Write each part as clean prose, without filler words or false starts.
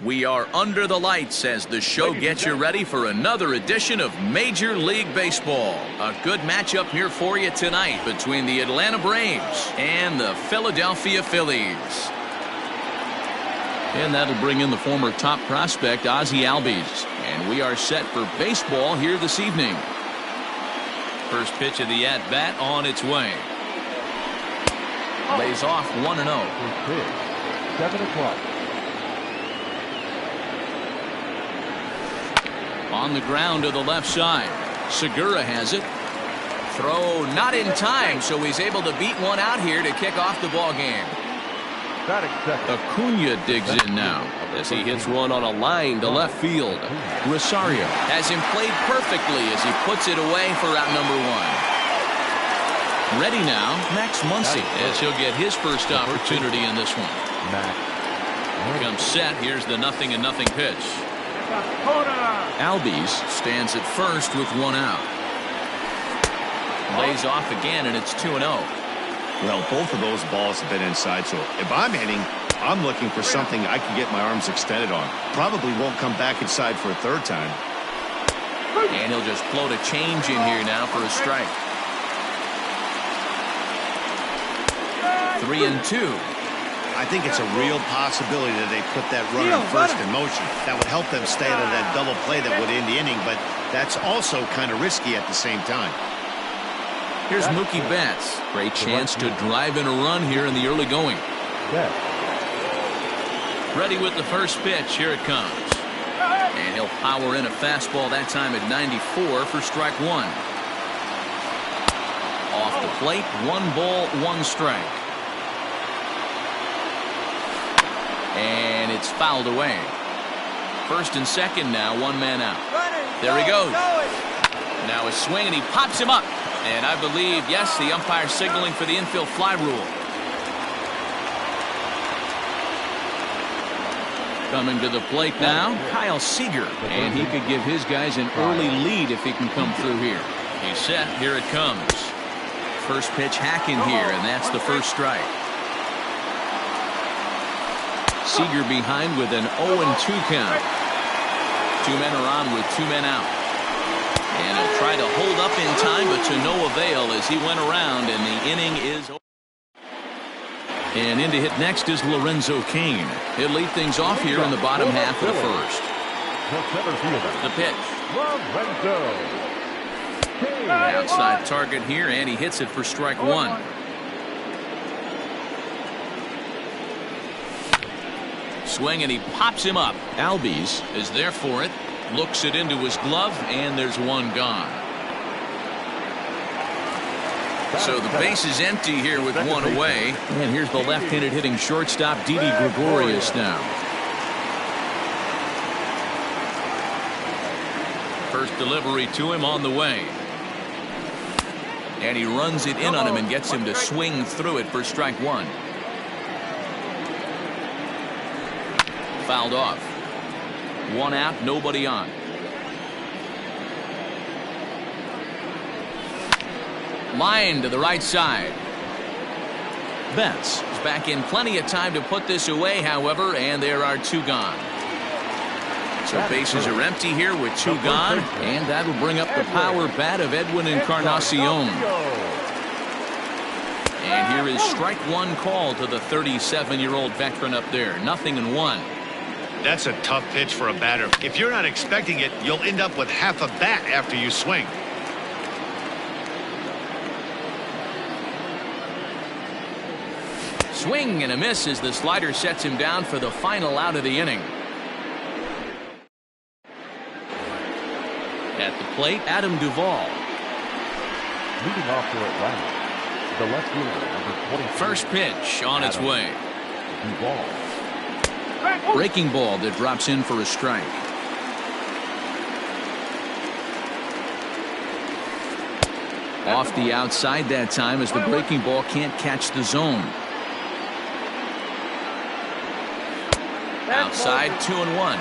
We are under the lights as the show gets you ready for another edition of Major League Baseball. A good matchup here for you tonight between the Atlanta Braves and the Philadelphia Phillies. And that'll bring in the former top prospect, Ozzie Albies. And we are set for baseball here this evening. First pitch of the at-bat on its way. Lays off 1-0. 7 o'clock. On the ground to the left side. Segura has it. Throw not in time, so he's able to beat one out here to kick off the ball game. Acuna digs in now as he hits one on a line to left field. Rosario has him played perfectly as he puts it away for out number one. Ready now, Max Muncy, as he'll get his first opportunity in this one. Here comes set. Here's the 0-0 pitch. Albies stands at first with one out. Lays off again, and it's 2-0. Well, both of those balls have been inside, so if I'm hitting, I'm looking for something I can get my arms extended on. Probably won't come back inside for a third time. And he'll just float a change in here now for a strike. 3-2. I think it's a real possibility that they put that runner first in motion. That would help them stay out of that double play that would end the inning, but that's also kind of risky at the same time. Here's Mookie Betts. Great chance to drive in a run here in the early going. Ready with the first pitch. Here it comes. And he'll power in a fastball that time at 94 for strike one. Off the plate, 1 ball, 1 strike. And it's fouled away. First and second now, 1 man out. There he goes. Now a swing, and he pops him up. And I believe, yes, the umpire signaling for the infield fly rule. Coming to the plate now, Kyle Seager. And he could give his guys an early lead if he can come through here. He's set. Here it comes. First pitch hacking here, and that's the first strike. Seager behind with an 0-2 count. 2 men are on with 2 men out. And he'll try to hold up in time, but to no avail as he went around, and the inning is over. And in to hit next is Lorenzo Cain. He'll lead things off here in the bottom half of the first. The pitch. Outside target here, and he hits it for strike one. Swing, and he pops him up. Albies is there for it. Looks it into his glove, and there's one gone. So the base is empty here with one away. And here's the left-handed hitting shortstop, Didi Gregorius now. First delivery to him on the way. And he runs it in on him and gets him to swing through it for strike one. Fouled off. 1 out, nobody on. Line to the right side. Betts is back in plenty of time to put this away, however, and there are 2 gone. So bases are empty here with 2 gone, and that'll bring up the power bat of Edwin Encarnacion. And here is strike one call to the 37-year-old veteran up there. 0-1. That's a tough pitch for a batter. If you're not expecting it, you'll end up with half a bat after you swing. Swing and a miss as the slider sets him down for the final out of the inning. At the plate, Adam Duvall. Leading off for Atlanta, the left fielder, number 23. First pitch on its way. Duvall. Breaking ball that drops in for a strike. Off the outside that time as the breaking ball can't catch the zone. Outside, 2-1.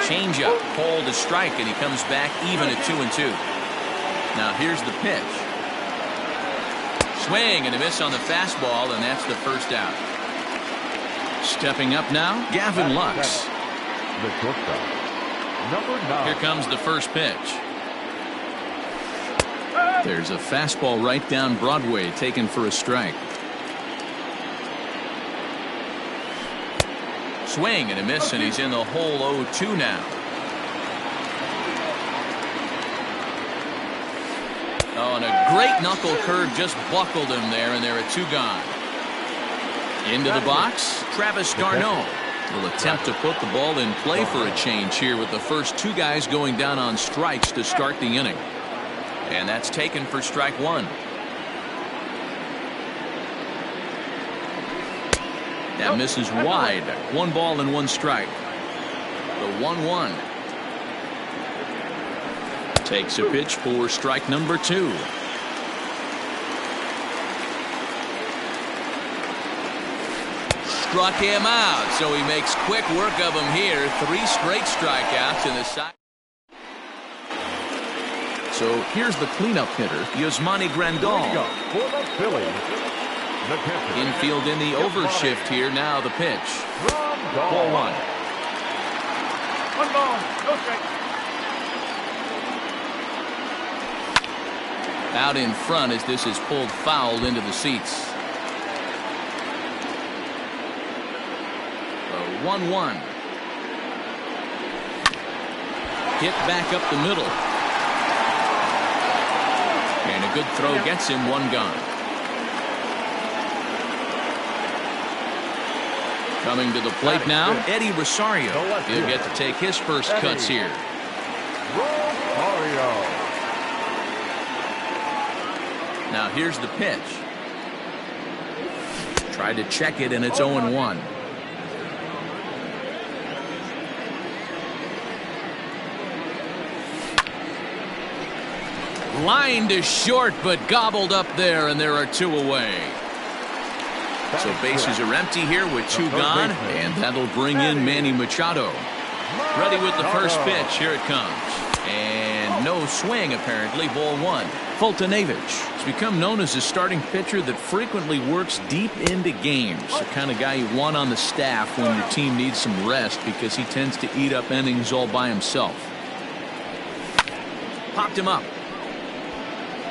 Changeup, called a strike, and he comes back even at 2-2. Now here's the pitch. Swing and a miss on the fastball, and that's the first out. Stepping up now, Gavin Lux. The shortstop, number 9. Here comes the first pitch. There's a fastball right down Broadway, taken for a strike. Swing and a miss, and he's in the hole 0-2 now. Oh, and a great knuckle curve just buckled him there, and there are 2 gone. Into the box, Travis d'Arnaud will attempt to put the ball in play for a change here with the first 2 guys going down on strikes to start the inning. And that's taken for strike 1. That misses wide. 1 ball and 1 strike. The 1-1. Takes a pitch for strike number 2. Struck him out, so he makes quick work of him here. 3 straight strikeouts in the side. So here's the cleanup hitter, Yasmani Grandal. For the Phillies, the catcher. Infield in the overshift here. Now the pitch. Ball 1. 1 ball, no strike. Out in front as this is pulled foul into the seats. The 1-1. Hit back up the middle. And a good throw gets him 1 gone. Coming to the plate now, Eddie Rosario. He'll get to take his first cuts here. Rosario. Now here's the pitch. Tried to check it, and it's 0-1. Line to short, but gobbled up there, and there are 2 away. So bases are empty here with 2 gone, and that'll bring in Manny Machado. Ready with the first pitch. Here it comes. And no swing, apparently. Ball 1. Fultonevich has become known as a starting pitcher that frequently works deep into games. The kind of guy you want on the staff when your team needs some rest because he tends to eat up innings all by himself. Popped him up.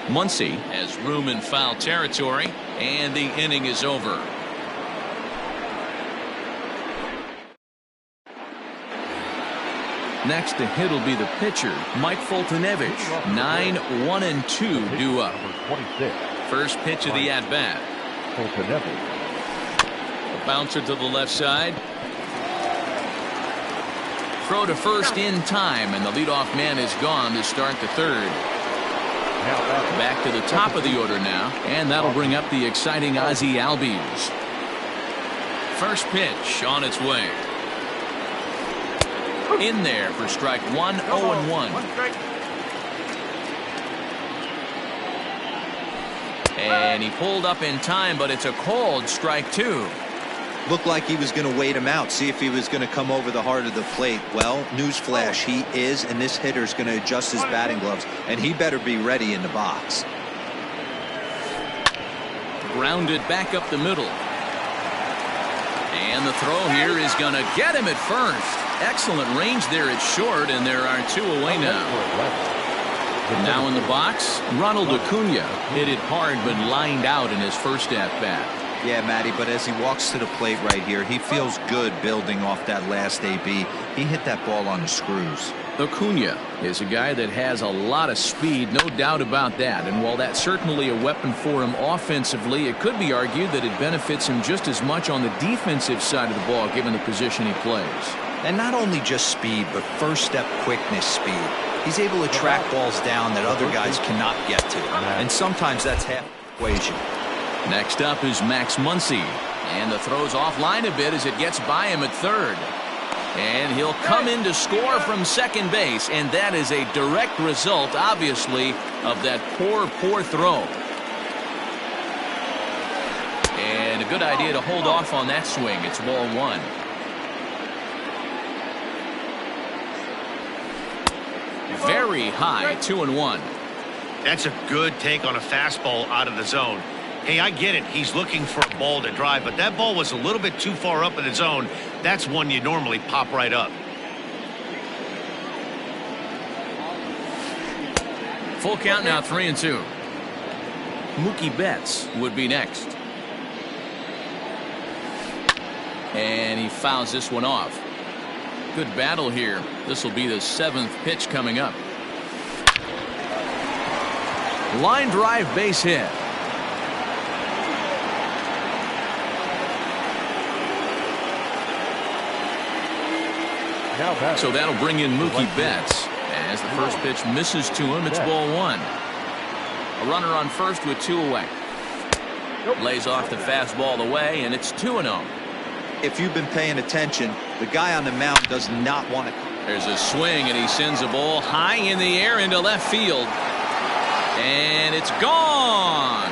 Muncy has room in foul territory, and the inning is over. Next to hit will be the pitcher, Mike Fultonevich. 9-1-2 due up. First pitch of the at-bat. A bouncer to the left side. Throw to first in time, and the leadoff man is gone to start the 3rd. Back to the top of the order now, and that'll bring up the exciting Ozzie Albies. First pitch on its way. In there for strike 1, 0-1. And he pulled up in time, but it's a called strike 2. Looked like he was going to wait him out, see if he was going to come over the heart of the plate. Well, newsflash, he is, and this hitter's going to adjust his batting gloves, and he better be ready in the box. Grounded back up the middle. And the throw here is going to get him at first. Excellent range there at short, and there are 2 away now. Now in the box, Ronald Acuna hit it hard but lined out in his first at-bat. Yeah, Matty, but as he walks to the plate right here, he feels good building off that last AB. He hit that ball on the screws. Acuna is a guy that has a lot of speed, no doubt about that. And while that's certainly a weapon for him offensively, it could be argued that it benefits him just as much on the defensive side of the ball, given the position he plays. And not only just speed, but first step quickness speed. He's able to track balls down that other guys cannot get to. And sometimes that's half the equation. Next up is Max Muncy. And the throw's offline a bit as it gets by him at 3rd. And he'll come in to score from second base. And that is a direct result, obviously, of that poor throw. And a good idea to hold off on that swing. It's ball 1. Very high, 2-1. That's a good take on a fastball out of the zone. Hey, I get it. He's looking for a ball to drive, but that ball was a little bit too far up in the zone. That's one you normally pop right up. Full count now, 3-2. Mookie Betts would be next. And he fouls this one off. Good battle here. This will be the 7th pitch coming up. Line drive base hit. So that'll bring in Mookie Betts. As the first pitch misses to him, it's ball 1. A runner on first with 2 away. Lays off the fastball away, and it's 2-0. If you've been paying attention, the guy on the mound does not want to. There's a swing, and he sends a ball high in the air into left field. And it's gone.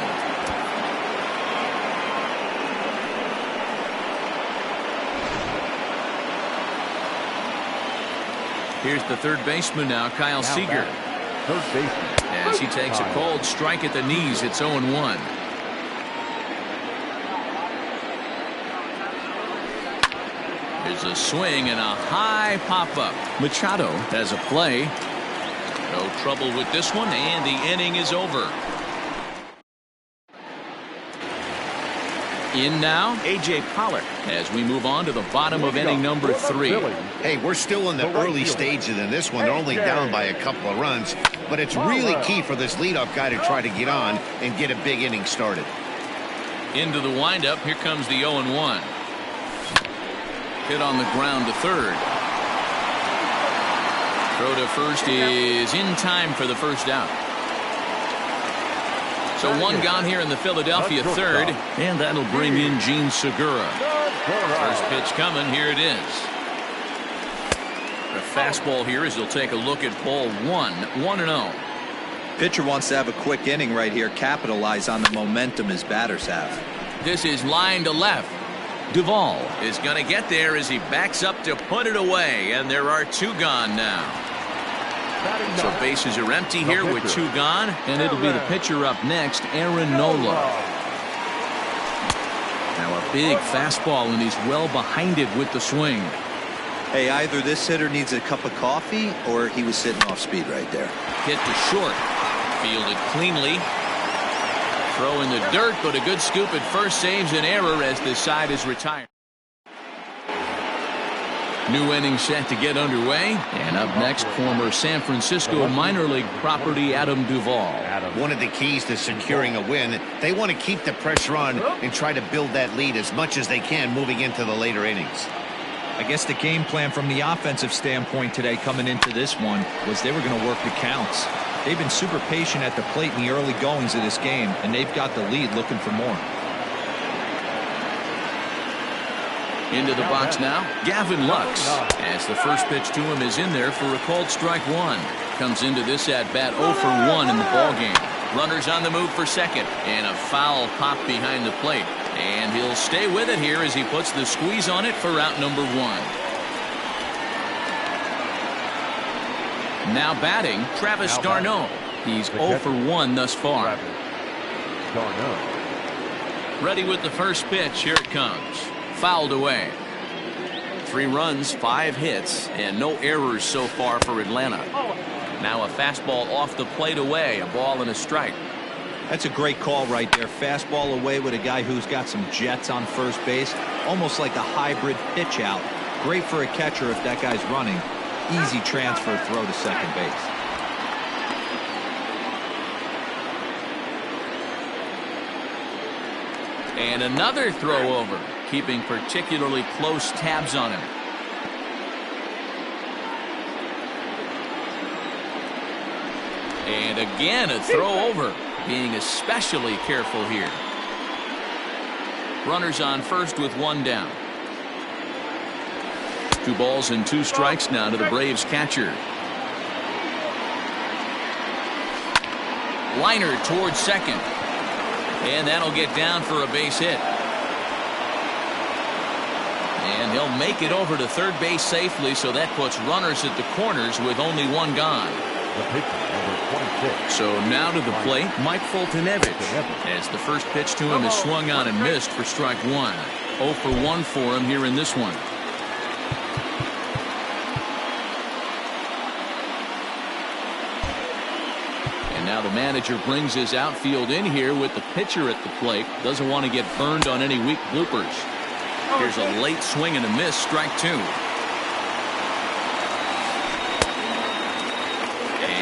Here's the third baseman now, Kyle Seager. Third baseman. As he takes a cold strike at the knees, it's 0-1. There's a swing and a high pop-up. Machado has a play. No trouble with this one, and the inning is over. In now, A.J. Pollock as we move on to the bottom of inning number 3. Hey, we're still in the early stages in this one. They're only down by a couple of runs, but it's really key for this leadoff guy to try to get on and get a big inning started. Into the windup, here comes the 0-1. Hit on the ground to third. Throw to first is in time for the first out. So one gone here in the Philadelphia third, and that'll bring in Gene Segura. First pitch coming, here it is. The fastball here as he'll take a look at ball 1, 1-0. Pitcher wants to have a quick inning right here, capitalize on the momentum his batters have. This is line to left. Duvall is going to get there as he backs up to put it away, and there are 2 gone now. So bases are empty here with 2 gone, and it'll be the pitcher up next, Aaron Nola. Now a big fastball, and he's well behind it with the swing. Hey, either this hitter needs a cup of coffee or he was sitting off speed right there. Hit to short. Fielded cleanly. Throw in the dirt, but a good scoop at first saves an error as the side is retired. New inning set to get underway, and up next, former San Francisco minor league property Adam Duvall. One of the keys to securing a win, they want to keep the pressure on and try to build that lead as much as they can moving into the later innings. I guess the game plan from the offensive standpoint today coming into this one was they were going to work the counts. They've been super patient at the plate in the early goings of this game, and they've got the lead looking for more. Into the box now, Gavin Lux, as the first pitch to him is in there for a called strike 1. Comes into this at-bat 0 for 1 in the ballgame. Runners on the move for second, and a foul pop behind the plate. And he'll stay with it here as he puts the squeeze on it for out number 1. Now batting, Travis d'Arnaud. He's 0 for 1 thus far. Ready with the first pitch. Here it comes. Fouled away. 3 runs, 5 hits, and no errors so far for Atlanta. Now a fastball off the plate away, a ball and a strike. That's a great call right there. Fastball away with a guy who's got some jets on first base, almost like a hybrid pitch out. Great for a catcher if that guy's running. Easy transfer throw to second base. And another throw over, keeping particularly close tabs on him. And again a throw over, being especially careful here. Runners on first with 1 down. 2 balls and 2 strikes now to the Braves catcher. Liner towards second. And that'll get down for a base hit. And he'll make it over to third base safely, so that puts runners at the corners with only 1 gone. The pitcher, number 26. So now to the plate, Mike Fultonevich, as the first pitch to him is swung on and missed for strike one. 0 for 1 for him here in this one. And now the manager brings his outfield in here with the pitcher at the plate. Doesn't want to get burned on any weak bloopers. Here's a late swing and a miss, strike two.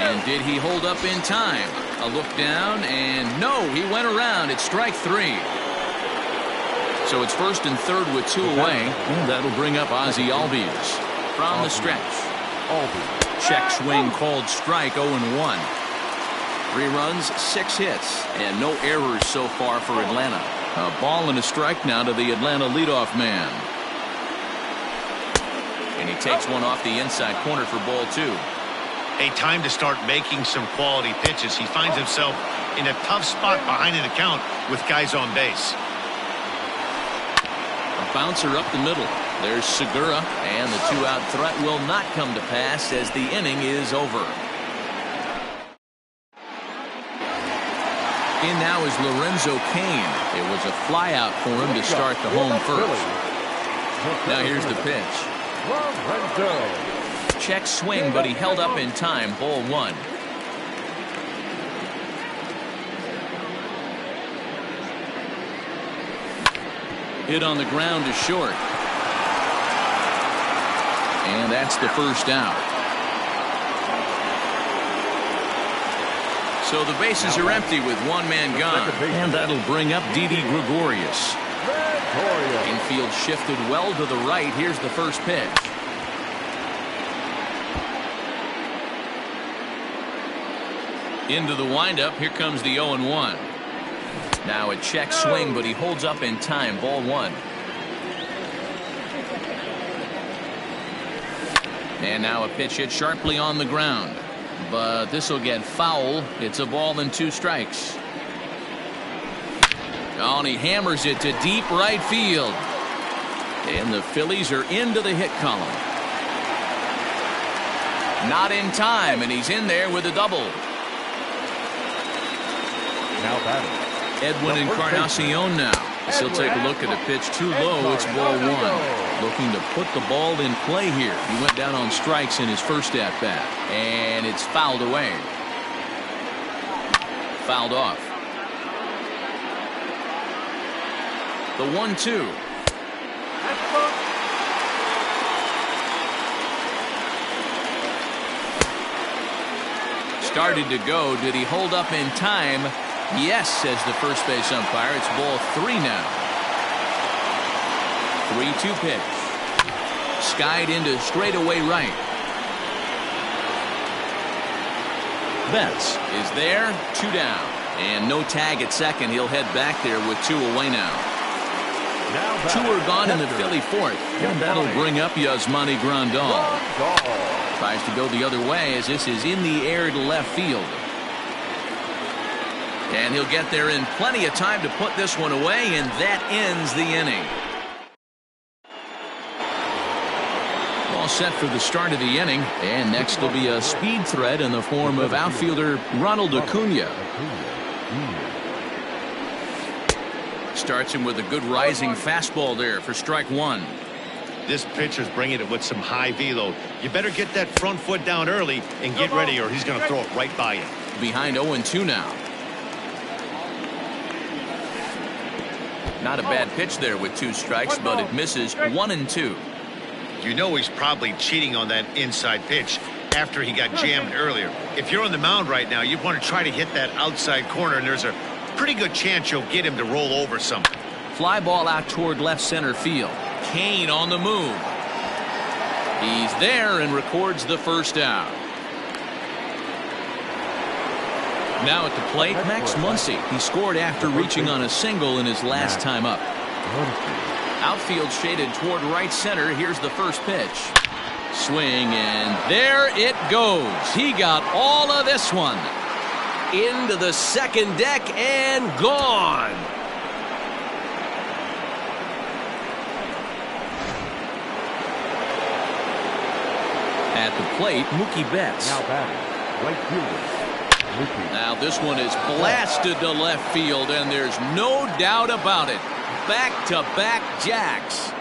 And did he hold up in time? A look down, and no, he went around. It's strike three. So it's first and third with two away. And that'll bring up Ozzie Albies from the stretch. Check swing called strike, 0-1. 3 runs, 6 hits, and no errors so far for Atlanta. A ball and a strike now to the Atlanta leadoff man. And he takes one off the inside corner for ball 2. A time to start making some quality pitches. He finds himself in a tough spot behind an account with guys on base. A bouncer up the middle. There's Segura, and the 2-out threat will not come to pass as the inning is over. In now is Lorenzo Cain. It was a fly out for him to start the home first. Now here's the pitch. Check swing, but he held up in time. Ball 1. Hit on the ground to short. And that's the first out. So the bases are empty with one man gone. And that'll bring up Didi Gregorius. Infield shifted well to the right. Here's the first pitch. Into the windup. Here comes the 0-1. Now a check swing, but he holds up in time. Ball 1. And now a pitch hit sharply on the ground. But this will get foul. It's a ball and 2 strikes. Oh, and he hammers it to deep right field. And the Phillies are into the hit column. Not in time, and he's in there with a double. Now batting. Edwin Encarnacion now. As he'll take a look at a pitch too low. It's ball 1. Looking to put the ball in play here. He went down on strikes in his first at-bat. And it's fouled away. Fouled off. The 1-2. Started to go. Did he hold up in time? Yes, says the first base umpire. It's ball 3 now. 3-2 pitch. Skied into straightaway right. Betts is there. 2 down. And no tag at second. He'll head back there with 2 away now. 2 are gone in the Philly fourth. And that'll bring up Yasmani Grandal. Tries to go the other way as this is in the air to left field. And he'll get there in plenty of time to put this one away, and that ends the inning. All set for the start of the inning, and next will be a speed threat in the form of outfielder Ronald Acuna. Starts him with a good rising fastball there for strike 1. This pitcher's bringing it with some high velo. You better get that front foot down early and get ready, or he's going to throw it right by you. Behind 0-2 now. Not a bad pitch there with 2 strikes, but it misses. 1-2. You know he's probably cheating on that inside pitch after he got jammed earlier. If you're on the mound right now, you want to try to hit that outside corner, and there's a pretty good chance you'll get him to roll over something. Fly ball out toward left center field. Kane on the move. He's there and records the first out. Now at the plate, Max Muncy. He scored after reaching on a single in his last time up. Outfield shaded toward right center. Here's the first pitch. Swing, and there it goes. He got all of this one. Into the second deck and gone. At the plate, Mookie Betts. Now batting. Right fielder. Now this one is blasted to left field, and there's no doubt about it. Back-to-back jacks.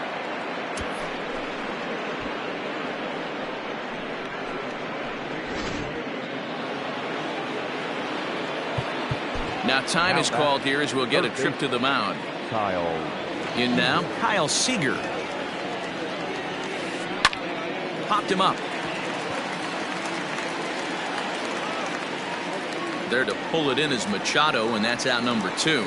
Now time is called here as we'll get a trip to the mound. Kyle. In now, Kyle Seager. Popped him up. There to pull it in is Machado, and that's out number 2.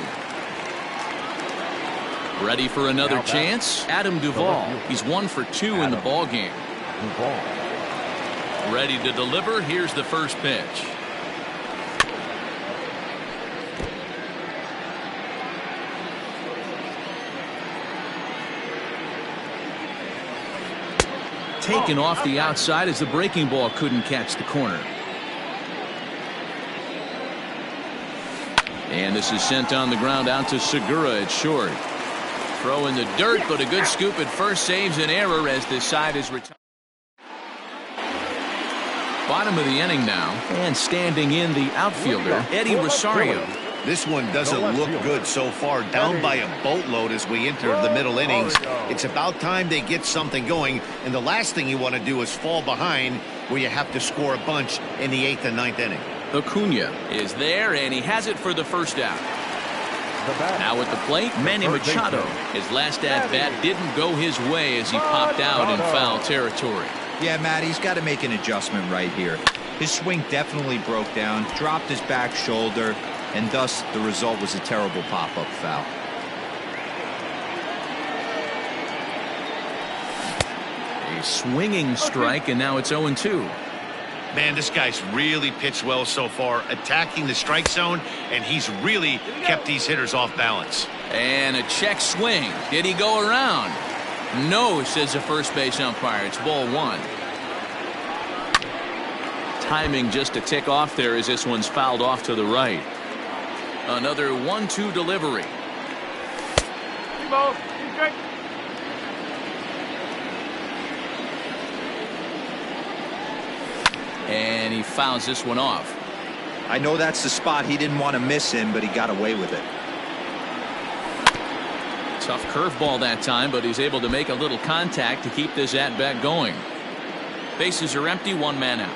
Ready for another chance? Adam Duvall. He's 1 for 2 in the ball game. Ready to deliver. Here's the first pitch. Taken off the outside as the breaking ball couldn't catch the corner. And this is sent on the ground out to Segura at short. Throw in the dirt, but a good scoop at first saves an error as this side is retired. Bottom of the inning now, and standing in the outfielder, Eddie Rosario. This one doesn't look good so far. Down by a boatload as we enter the middle innings. It's about time they get something going, and the last thing you want to do is fall behind where you have to score a bunch in the 8th and 9th inning. Acuna is there, and he has it for the first out. Now at the plate, Manny Machado. His last at-bat didn't go his way as he popped out in foul territory. Yeah, Matt, he's got to make an adjustment right here. His swing definitely broke down, dropped his back shoulder, and thus the result was a terrible pop-up foul. A swinging strike, and now it's 0-2. Man, this guy's really pitched well so far, attacking the strike zone, and he's really kept these hitters off balance. And a check swing. Did he go around? No, says the first base umpire. It's ball 1. Timing just a tick off there as this one's fouled off to the right. Another 1-2 delivery. And he fouls this one off. I know that's the spot he didn't want to miss in, but he got away with it. Tough curveball that time, but he's able to make a little contact to keep this at-bat going. Bases are empty, 1 man out.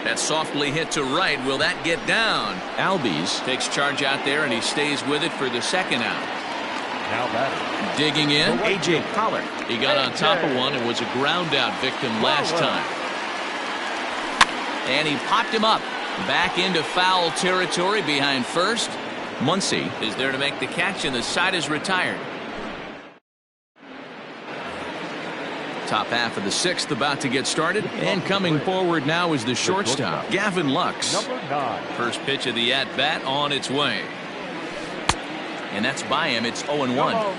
That softly hit to right. Will that get down? Albies takes charge out there, and he stays with it for the second out. Now batter. Digging in, A.J. Pollard. He got on top of one and was a ground-out victim last time. And he popped him up. Back into foul territory behind first. Muncy is there to make the catch, and the side is retired. Top half of the 6th about to get started, and coming forward now is the shortstop, Gavin Lux. Number 9. First pitch of the at-bat on its way. And that's by him. It's 0-1.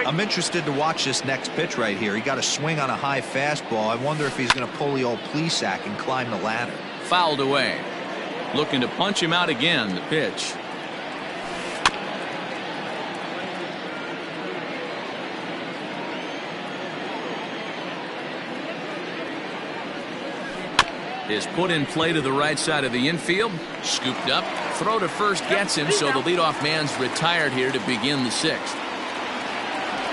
I'm interested to watch this next pitch right here. He got a swing on a high fastball. I wonder if he's going to pull the old Plesac and climb the ladder. Fouled away. Looking to punch him out again. The pitch. Is put in play to the right side of the infield. Scooped up. Throw to first gets him, so the leadoff man's retired here to begin the 6th.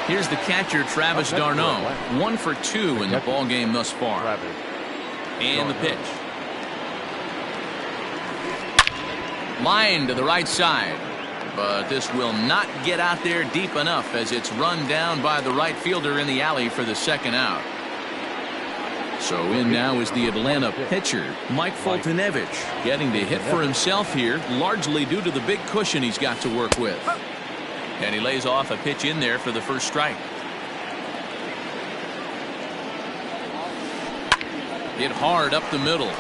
Here's the catcher, Travis d'Arnaud. 1 for 2 in the ball game thus far. And the pitch. Line to the right side. But this will not get out there deep enough as it's run down by the right fielder in the alley for the second out. So in now is the Atlanta pitcher, Mike Foltynewicz, getting the hit for himself here, largely due to the big cushion he's got to work with. And he lays off a pitch in there for the first strike. Hit hard up the middle.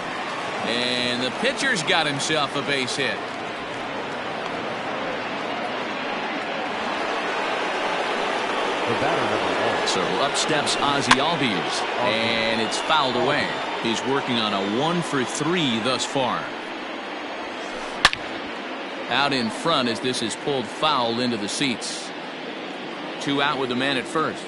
And the pitcher's got himself a base hit. The batter, number 1. So up steps Ozzie Albies, and it's fouled away. He's working on a 1 for 3 thus far. Out in front as this is pulled foul into the seats. 2 out with the man at first.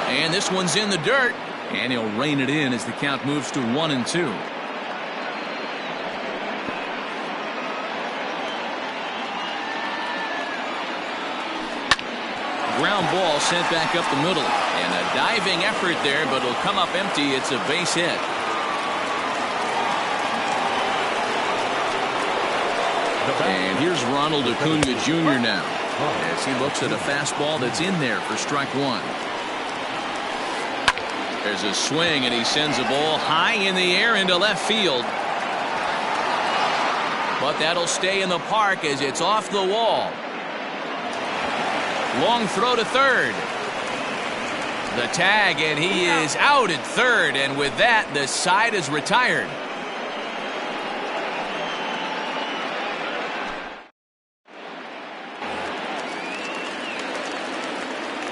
And this one's in the dirt. And he'll rein it in as the count moves to 1-2. Ground ball sent back up the middle, and a diving effort there, but it'll come up empty. It's a base hit. And here's Ronald Acuna Jr. now, as he looks at a fastball that's in there for strike one. There's a swing, and he sends a ball high in the air into left field. But that'll stay in the park as it's off the wall. Long throw to third. The tag, and he is out at third, and with that, the side is retired.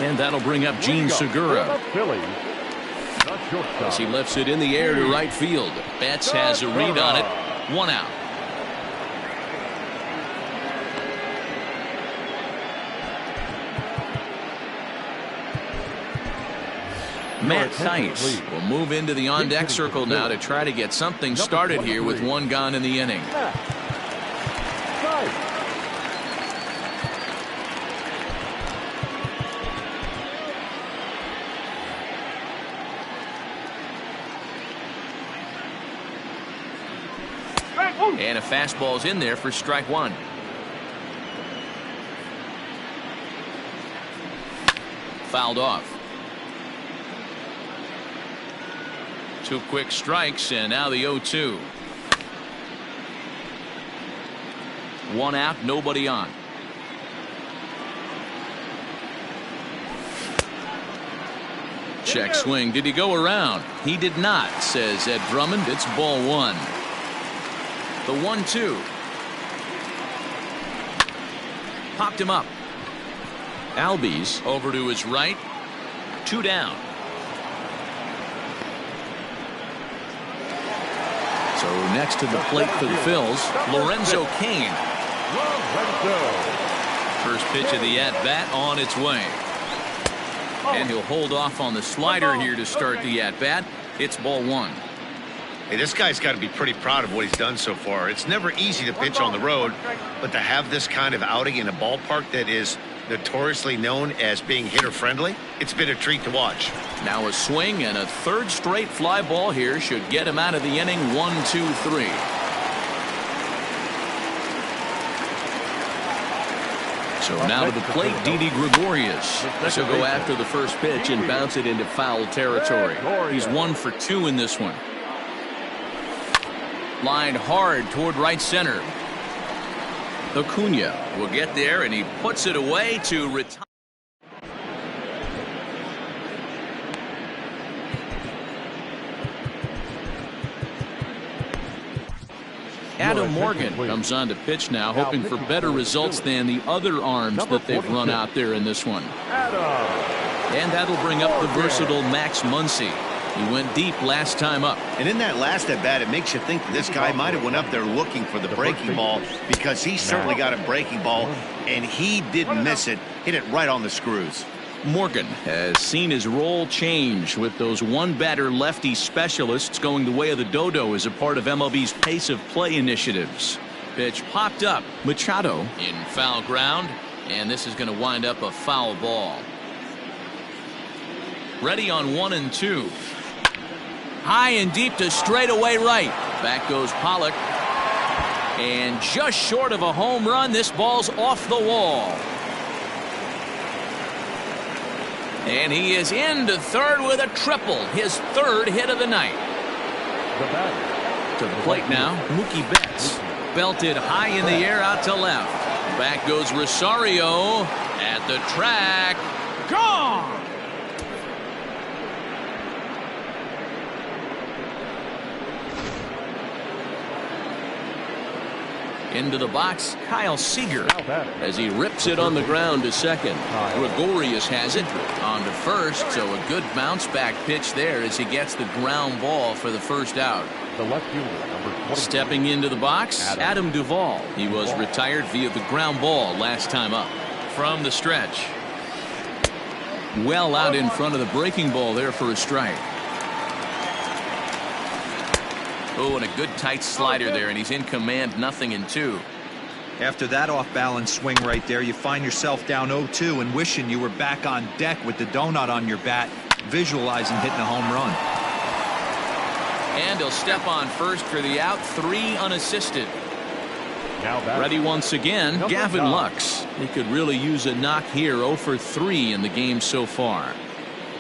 And that'll bring up Gene Segura as he lifts it in the air to right field. Betts has a read on it. 1 out. Matt Thaiss will move into the on-deck circle now to try to get something started here with one gone in the inning. And a fastball's in there for strike one. Fouled off. 2 quick strikes, and now the 0-2. 1 out, nobody on. Check swing. Did he go around? He did not, says Ed Drummond. It's ball one. The 1-2. Popped him up. Albies over to his right. 2 down. So next to the plate for the Phils, Lorenzo Cain. First pitch of the at-bat on its way. And he'll hold off on the slider here to start the at-bat. It's ball one. Hey, this guy's got to be pretty proud of what he's done so far. It's never easy to pitch on the road, but to have this kind of outing in a ballpark that is notoriously known as being hitter-friendly, it's been a treat to watch. Now a swing and a third straight fly ball here should get him out of the inning. 1-2-3. So now to the plate, Didi Gregorius. He'll go after the first pitch and bounce it into foul territory. He's 1 for 2 in this one. Lined hard toward right center. Acuna will get there, and he puts it away to retire. Adam Morgan comes on to pitch now, hoping for better results than the other arms that they've run out there in this one. And that'll bring up the versatile Max Muncy. He went deep last time up. And in that last at bat, it makes you think that this guy might have went up there looking for the breaking ball, because he certainly got a breaking ball, and he didn't miss it. Hit it right on the screws. Morgan has seen his role change with those one-batter lefty specialists going the way of the dodo as a part of MLB's pace of play initiatives. Pitch popped up. Machado in foul ground, and this is going to wind up a foul ball. Ready on 1-2. High and deep to straightaway right. Back goes Pollock. And just short of a home run, this ball's off the wall. And he is into third with a triple. His third hit of the night. To the plate now, Mookie Betts. Belted high in the air out to left. Back goes Rosario at the track. Gone! Into the box, Kyle Seager, as he rips it on the ground to second. Gregorius has it on to first, so a good bounce back pitch there as he gets the ground ball for the first out. The left fielder, number 20. Stepping into the box, Adam Duvall. He was retired via the ground ball last time up. From the stretch. Well out in front of the breaking ball there for a strike. Oh, and a good tight slider there, and he's in command, 0-2. After that off-balance swing right there, you find yourself down 0-2 and wishing you were back on deck with the donut on your bat, visualizing hitting a home run. And he'll step on first for the out, 3 unassisted. Now back. Ready once again, Gavin 9. Lux. He could really use a knock here, 0 for 3 in the game so far.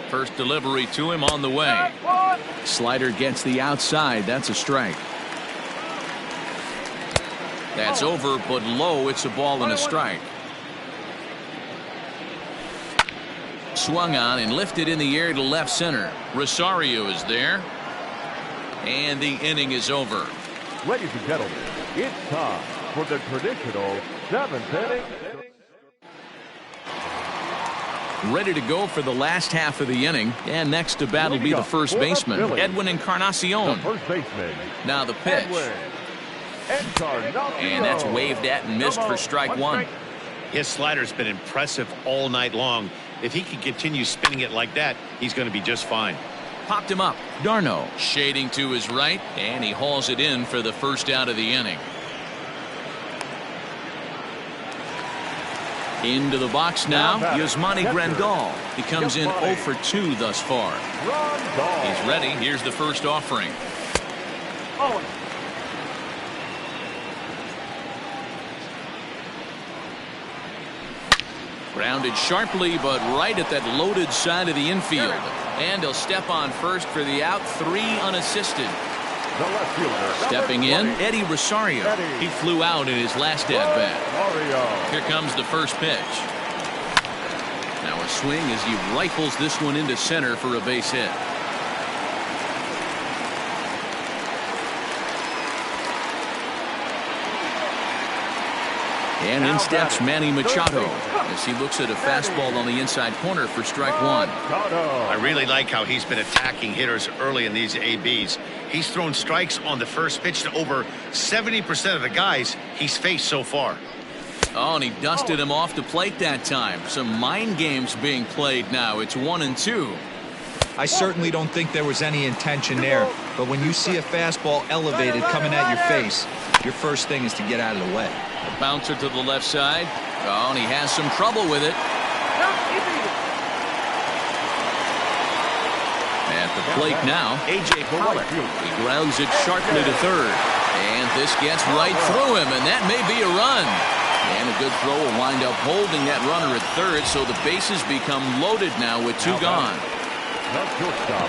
First delivery to him on the way. Slider gets the outside. That's a strike. That's over, but low. It's a ball and a strike. Swung on and lifted in the air to left center. Rosario is there. And the inning is over. Ladies and gentlemen, it's time for the traditional 7th inning. Ready to go for the last half of the inning. And next to bat will be the first baseman, Edwin Encarnacion. The first baseman. Now the pitch. And that's waved at and missed for strike 1. His slider's been impressive all night long. If he can continue spinning it like that, he's going to be just fine. Popped him up. Darno shading to his right, and he hauls it in for the first out of the inning. Into the box now, Yasmani Grandal. He comes in 0 for 2 thus far. He's ready. Here's the first offering. Grounded sharply, but right at that loaded side of the infield. And he'll step on first for the out, 3 unassisted. The left fielder, Stepping in, Eddie Rosario. He flew out in his last at-bat. Here comes the first pitch. Now a swing as he rifles this one into center for a base hit. And in steps Manny Machado as he looks at a fastball on the inside corner for strike 1. I really like how he's been attacking hitters early in these ABs. He's thrown strikes on the first pitch to over 70% of the guys he's faced so far. Oh, and he dusted him off the plate that time. Some mind games being played now. It's 1-2. I certainly don't think there was any intention there, but when you see a fastball elevated coming at your face, your first thing is to get out of the way. A bouncer to the left side. Oh, and he has some trouble with it. At the plate now, A.J. Pollock. He grounds it sharply to third. And this gets right through him, and that may be a run. And a good throw will wind up holding that runner at third, so the bases become loaded now with 2 gone.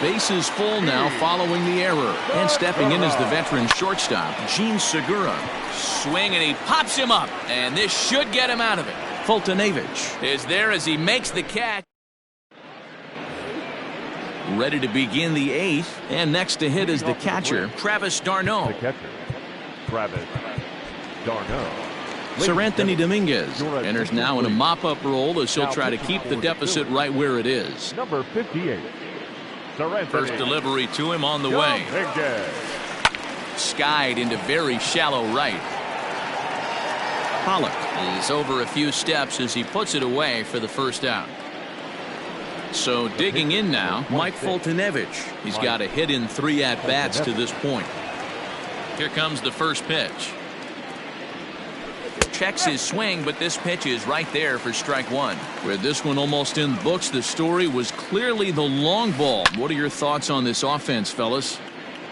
Bases full now following the error. And stepping in is the veteran shortstop, Gene Segura. Swing, and he pops him up. And this should get him out of it. Fultonevich is there as he makes the catch. Ready to begin the 8th. And next to hit is the catcher, Travis d'Arnaud. The catcher, Travis d'Arnaud. Sir Anthony Dominguez enters now in a mop-up role as he'll try to keep the deficit right where it is. Number 58. First delivery to him on the way. Skied into very shallow right. Pollock is over a few steps as he puts it away for the first out. So digging in now, Mike Fultonevich. He's got a hit in 3 at-bats to this point. Here comes the first pitch. Checks his swing, but this pitch is right there for strike 1. With this one almost in the books, the story was clearly the long ball. What are your thoughts on this offense, fellas?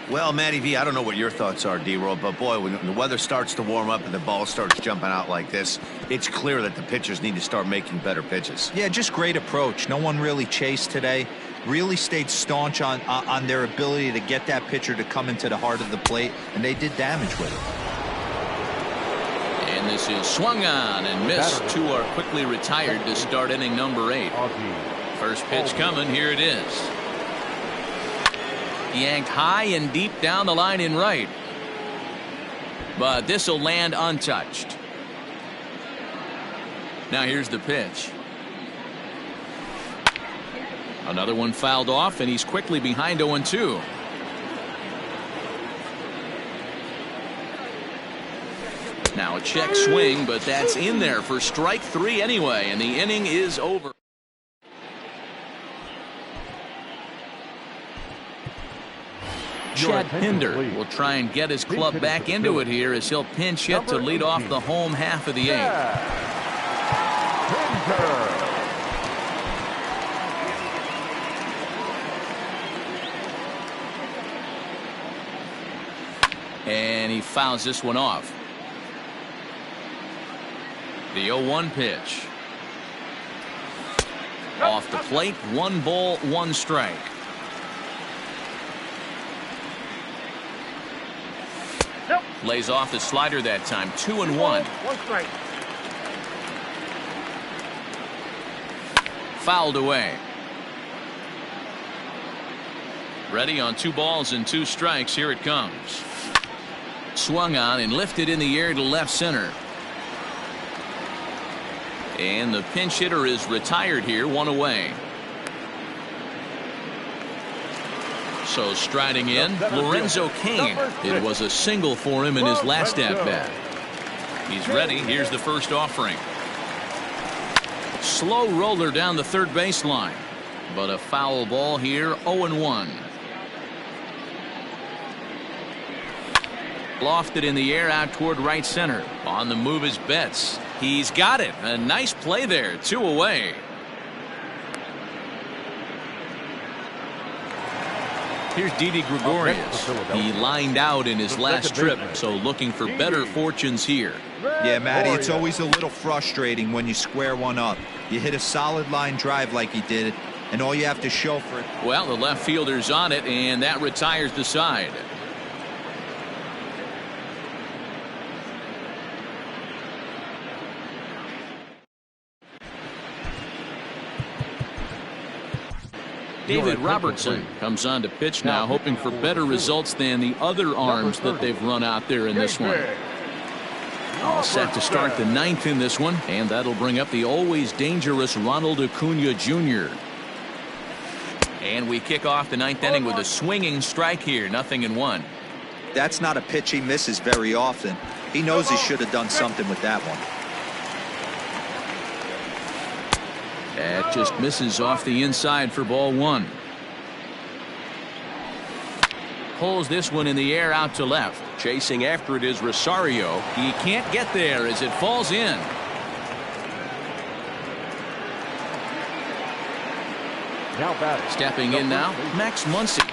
Well, Matty V, I don't know what your thoughts are, D-Roll, but boy, when the weather starts to warm up and the ball starts jumping out like this, it's clear that the pitchers need to start making better pitches. Yeah, just great approach. No one really chased today. Really stayed staunch on their ability to get that pitcher to come into the heart of the plate, and they did damage with it. And this is swung on and missed. 2 are quickly retired to start inning number 8. First pitch coming. Here it is. Yanked high and deep down the line in right. But this will land untouched. Now here's the pitch. Another one fouled off, and he's quickly behind 0-2. Now a check swing, but that's in there for strike 3 anyway, and the inning is over. Chad Pinder will try and get his club back into it here as he'll pinch hit to lead off the home half of the 8th. And he fouls this one off. The 0-1 pitch. Off the plate, 1 ball, 1 strike. Lays off the slider that time, 2-1. 1 strike. Fouled away. Ready on 2 balls and 2 strikes. Here it comes. Swung on and lifted in the air to left center. And the pinch hitter is retired here, 1 away. So striding in, Lorenzo Cain. It was a single for him in his last at-bat. He's ready. Here's the first offering. Slow roller down the third baseline. But a foul ball here, 0-1. Lofted in the air out toward right center. On the move is Betts. He's got it. A nice play there. 2 away. Here's Didi Gregorius. He lined out in his last trip, so looking for better fortunes here. Yeah, Matty, it's always a little frustrating when you square one up. You hit a solid line drive like he did, and all you have to show for it. Well, the left fielder's on it, and that retires the side. David Robertson comes on to pitch now, hoping for better results than the other arms that they've run out there in this one. All set to start the 9th in this one, and that'll bring up the always dangerous Ronald Acuna Jr. And we kick off the 9th inning with a swinging strike here, 0-1. That's not a pitch he misses very often. He knows he should have done something with that one. That just misses off the inside for ball 1. Pulls this one in the air out to left. Chasing after it is Rosario. He can't get there as it falls in. Stepping in now, Max Muncy.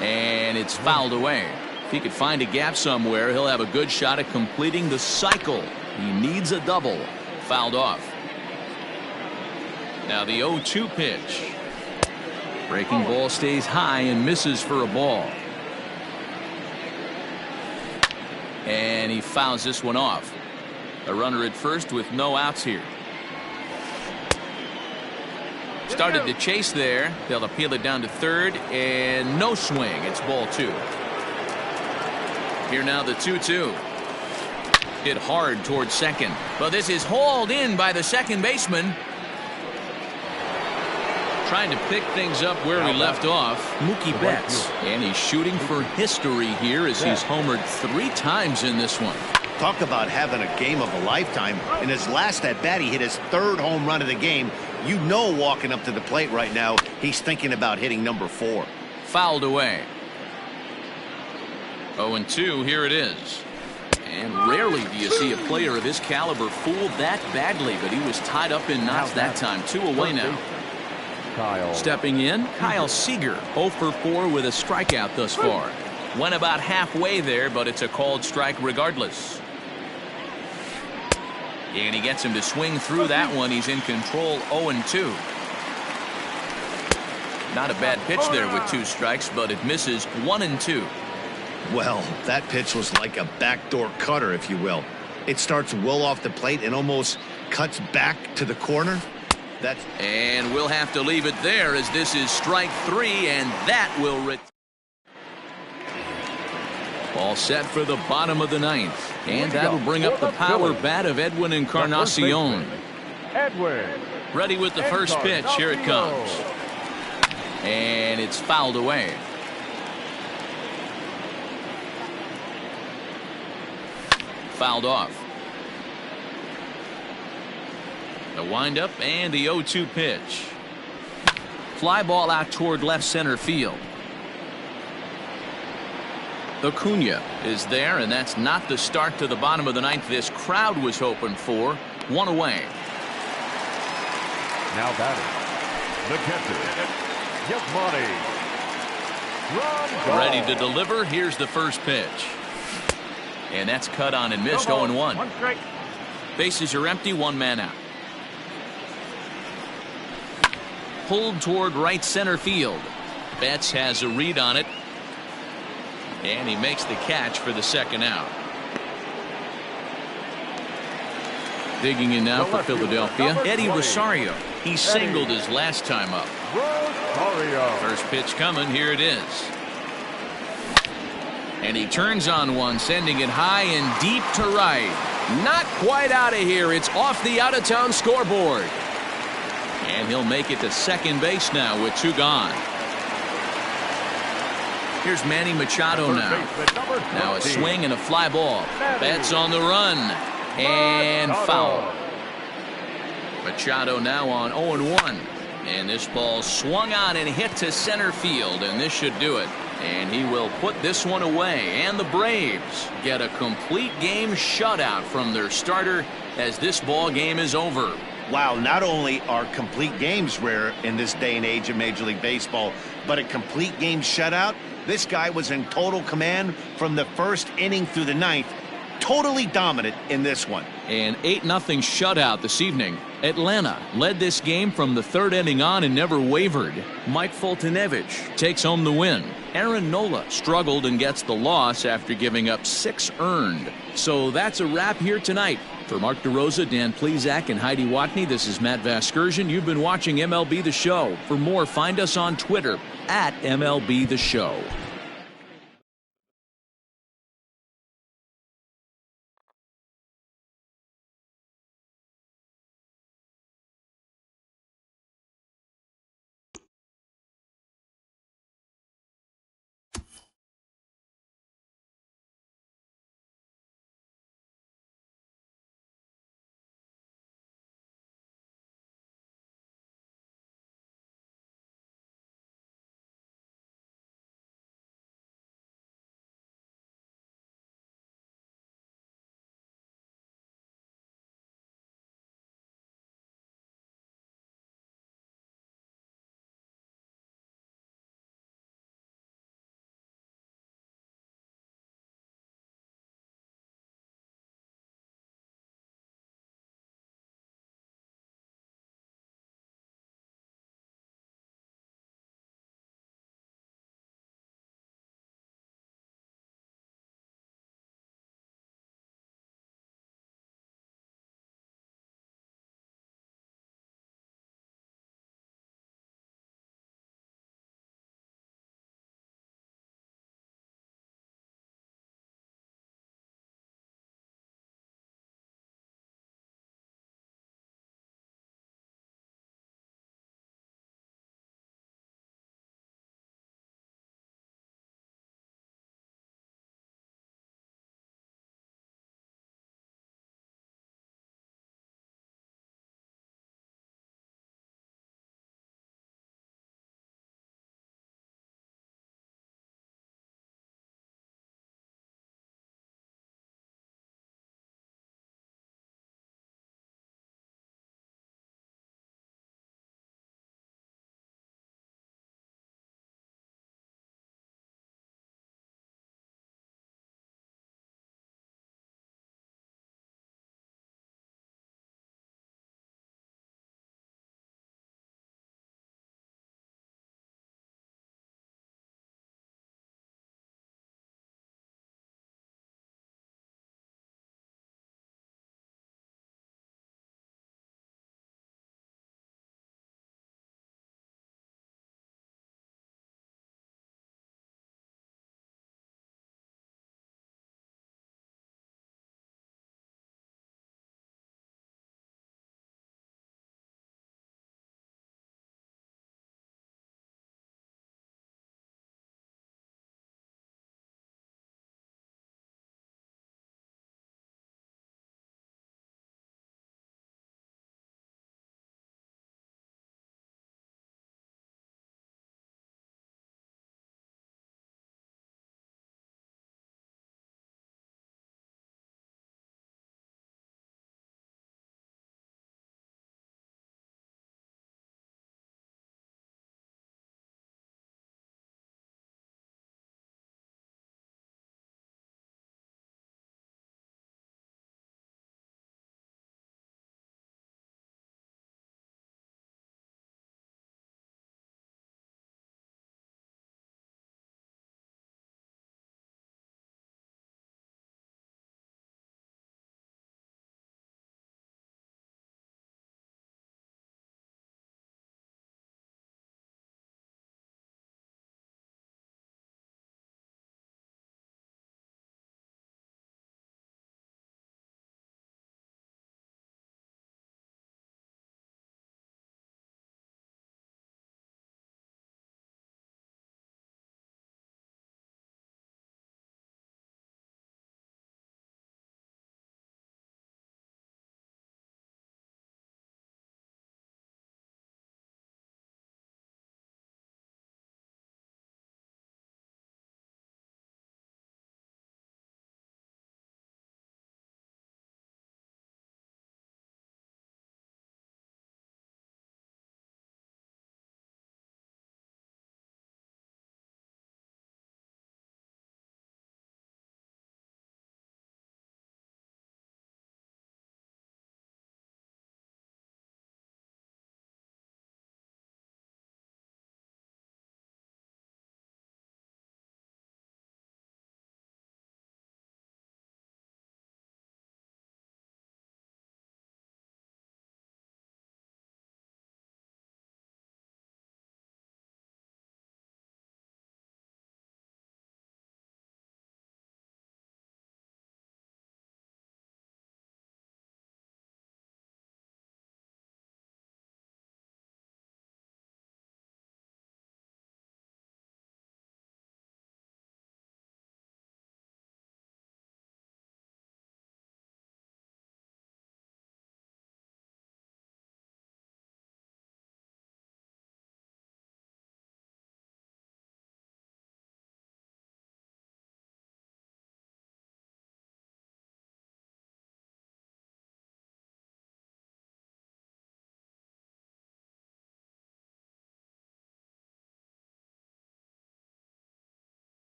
And it's fouled away. If he could find a gap somewhere, he'll have a good shot at completing the cycle. He needs a double. Fouled off. Now the 0-2 pitch. Breaking ball stays high and misses for a ball. And he fouls this one off. A runner at first with no outs here. Started to chase there. They'll appeal it down to third, and no swing. It's ball 2. Here now the 2-2. Hit hard towards second, but this is hauled in by the second baseman. Trying to pick things up where we left off, Mookie Betts. And he's shooting for history here as he's homered 3 times in this one. Talk about having a game of a lifetime. In his last at-bat, he hit his 3rd home run of the game. You know, walking up to the plate right now, he's thinking about hitting number 4. Fouled away. 0-2, here it is. And rarely do you see a player of his caliber fooled that badly, but he was tied up in knots that time. 2 away now. Stepping in, Kyle Seager, 0 for 4 with a strikeout thus far. Went about halfway there, but it's a called strike regardless. And he gets him to swing through that one. He's in control, 0-2. Not a bad pitch there with 2 strikes, but it misses 1-2. Well, that pitch was like a backdoor cutter, if you will. It starts well off the plate and almost cuts back to the corner. And we'll have to leave it there as this is strike 3, and that will all set for the bottom of the 9th, and that'll bring up the power bat of Edwin Encarnacion. Ready with the first pitch. Here it comes, and it's fouled away. Fouled off. The windup and the 0-2 pitch. Fly ball out toward left center field. Acuna is there, and that's not the start to the bottom of the ninth this crowd was hoping for. One away. Now batting, the catcher, Yasmani. Ready to deliver. Here's the first pitch. And that's cut on and missed. 0-1. Bases are empty. One man out. Pulled toward right center field. Betts has a read on it. And he makes the catch for the second out. Digging in now for Philadelphia, Eddie Rosario. He singled his last time up. First pitch coming. Here it is. And he turns on one, sending it high and deep to right. Not quite out of here. It's off the out-of-town scoreboard. And he'll make it to second base now with 2 gone. Here's Manny Machado now. Now a swing and a fly ball. Betts on the run. And foul. Machado now on 0-1. And this ball swung on and hit to center field. And this should do it. And he will put this one away. And the Braves get a complete game shutout from their starter as this ball game is over. Wow, not only are complete games rare in this day and age of Major League Baseball, but a complete game shutout. This guy was in total command from the first inning through the ninth. Totally dominant in this one. An 8-0 shutout this evening. Atlanta led this game from the third inning on and never wavered. Mike Foltynewicz takes home the win. Aaron Nola struggled and gets the loss after giving up 6 earned. So that's a wrap here tonight. For Mark DeRosa, Dan Plesac, and Heidi Watney, this is Matt Vasgersian. You've been watching MLB The Show. For more, find us on Twitter @MLB The Show.